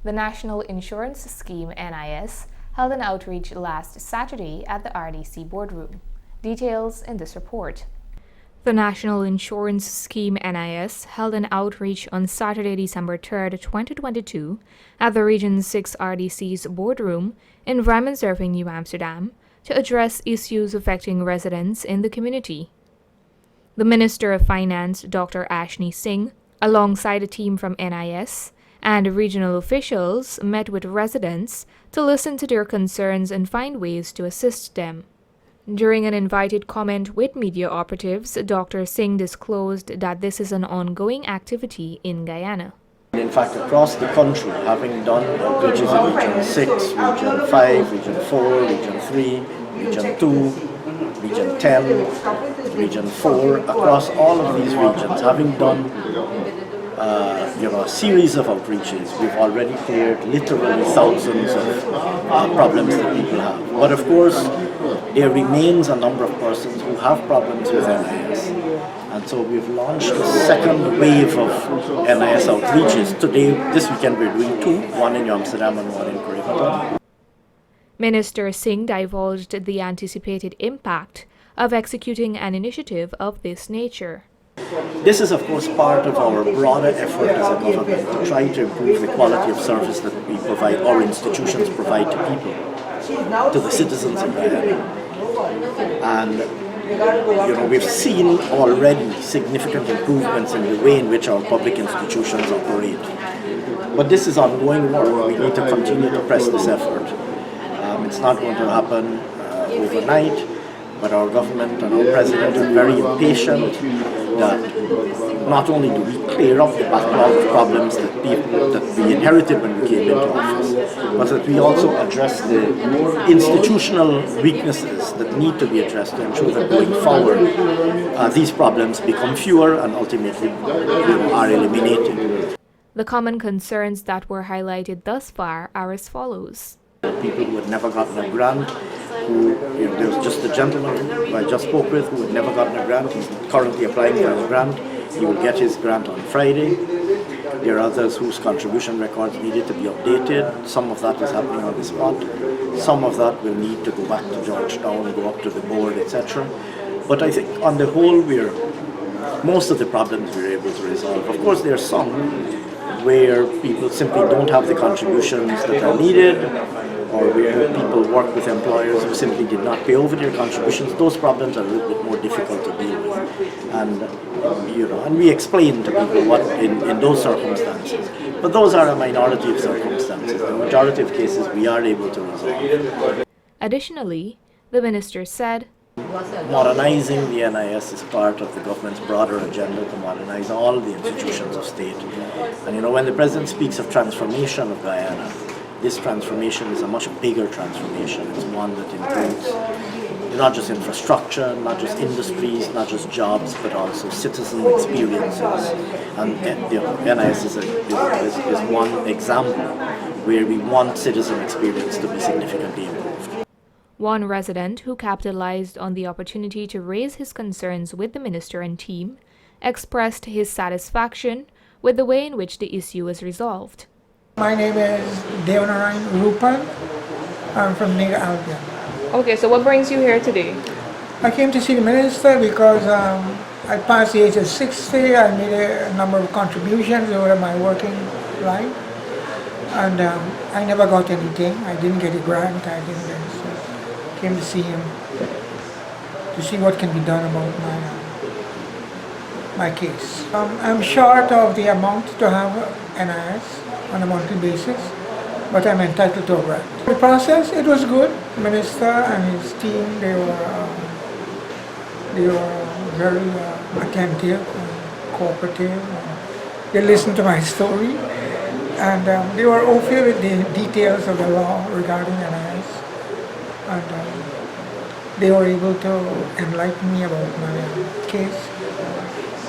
The National Insurance Scheme (NIS) held an outreach last Saturday at the RDC boardroom. Details in this report. The National Insurance Scheme (NIS) held an outreach on Saturday, December 3, 2022, at the Region 6 RDC's boardroom in Vrijmenserving, New Amsterdam, to address issues affecting residents in the community. The Minister of Finance, Dr. Ashni Singh, alongside a team from NIS and regional officials, met with residents to listen to their concerns and find ways to assist them. During an invited comment with media operatives, Dr. Singh disclosed that this is an ongoing activity in Guyana. In fact, across the country, having done outreaches in Region 6, Region 5, Region 4, Region 3, Region 2, Region 10, Region 4, across all of these regions, having done a series of outreaches, we've already cleared literally thousands of problems that people have. But of course, there remains a number of persons who have problems with NIS. And so we've launched a second wave of NIS outreaches. Today, this weekend, we're doing two, one in Amsterdam and one in Korea. Minister Singh divulged the anticipated impact of executing an initiative of this nature. This is, of course, part of our broader effort as a government to try to improve the quality of service that we provide, our institutions provide to people, to the citizens of Guyana. And we've seen already significant improvements in the way in which our public institutions operate. But this is ongoing work. We need to continue to press this effort. It's not going to happen overnight, but our government and our president are very impatient that not only do we clear up the backlog of problems that we inherited when we came into office, but that we also address the institutional weaknesses that need to be addressed to ensure that going forward these problems become fewer and ultimately are eliminated. The common concerns that were highlighted thus far are as follows. People who had never gotten a grant, there was just a gentleman who I just spoke with who had never gotten a grant. He's currently applying for a grant. He will get his grant on Friday. There are others whose contribution records needed to be updated. Some of that is happening on the spot. Some of that will need to go back to Georgetown, go up to the board, etc. But I think on the whole, most of the problems we're able to resolve. Of course, there are some where people simply don't have the contributions that are needed, or where people work with employers who simply did not pay over their contributions. Those problems are a little bit more difficult to deal with. And we explain to people what in those circumstances. But those are a minority of circumstances. The majority of cases we are able to resolve. Additionally, the minister said, modernizing the NIS is part of the government's broader agenda to modernize all the institutions of state. And when the president speaks of transformation of Guyana, this transformation is a much bigger transformation. It's one that includes not just infrastructure, not just industries, not just jobs, but also citizen experiences. And NIS is one example where we want citizen experience to be significantly improved. One resident who capitalized on the opportunity to raise his concerns with the minister and team expressed his satisfaction with the way in which the issue was resolved. My name is Devanarayan Rupan. I'm from Nega Albion. Okay, so what brings you here today? I came to see the minister because I passed the age of 60. I made a number of contributions over my working life. And I never got anything. I didn't get a grant. I didn't get so came to see him to see what can be done about my case. I'm short of the amount to have NIS on a monthly basis, but I'm entitled to a grant. The process, it was good. The minister and his team, they were very attentive and cooperative. They listened to my story, and they were okay with the details of the law regarding NIS. And they were able to enlighten me about my case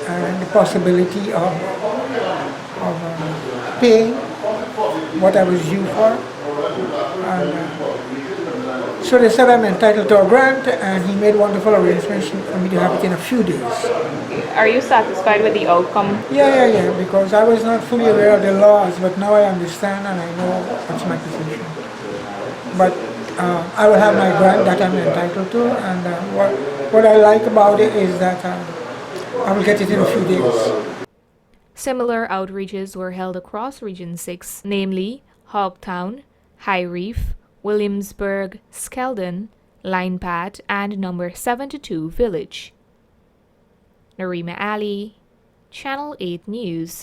and the possibility of paying what I was due for. And So they said I'm entitled to a grant, and he made wonderful arrangements for me to have it in a few days. Are you satisfied with the outcome? Yeah, because I was not fully aware of the laws, but now I understand and I know what's my position. But I will have my grant that I'm entitled to, and what I like about it is that I will get it in a few days. Similar outreaches were held across Region 6, namely Hogtown, High Reef, Williamsburg, Skeldon, Linepad, and number 72 Village. Narima Ali, Channel 8 News.